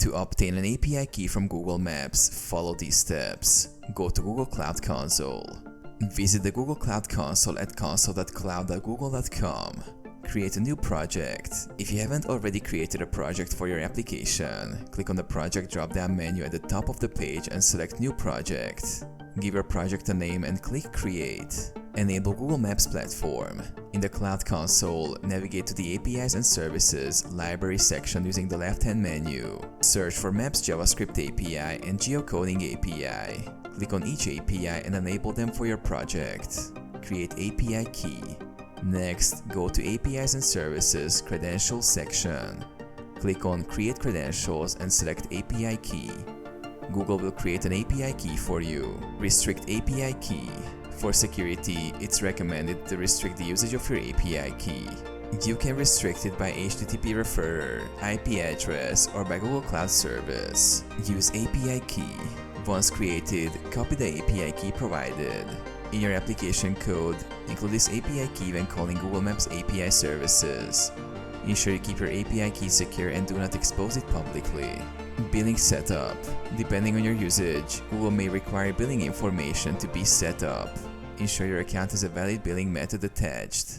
To obtain an API key from Google Maps, follow these steps. Go to Google Cloud Console. Visit the Google Cloud Console at console.cloud.google.com. Create a new project. If you haven't already created a project for your application, click on the project drop-down menu at the top of the page and select New Project. Give your project a name and click Create. Enable Google Maps platform. In the Cloud Console, navigate to the APIs and Services Library section using the left-hand menu. Search for Maps JavaScript API and Geocoding API. Click on each API and enable them for your project. Create API key. Next, go to APIs and Services Credentials section. Click on Create Credentials and select API key. Google will create an API key for you. Restrict API key. For security, it's recommended to restrict the usage of your API key. You can restrict it by HTTP referrer, IP address, or by Google Cloud Service. Use API key. Once created, copy the API key provided. In your application code, include this API key when calling Google Maps API services. Ensure you keep your API key secure and do not expose it publicly. Billing setup. Depending on your usage, Google may require billing information to be set up. Ensure your account has a valid billing method attached.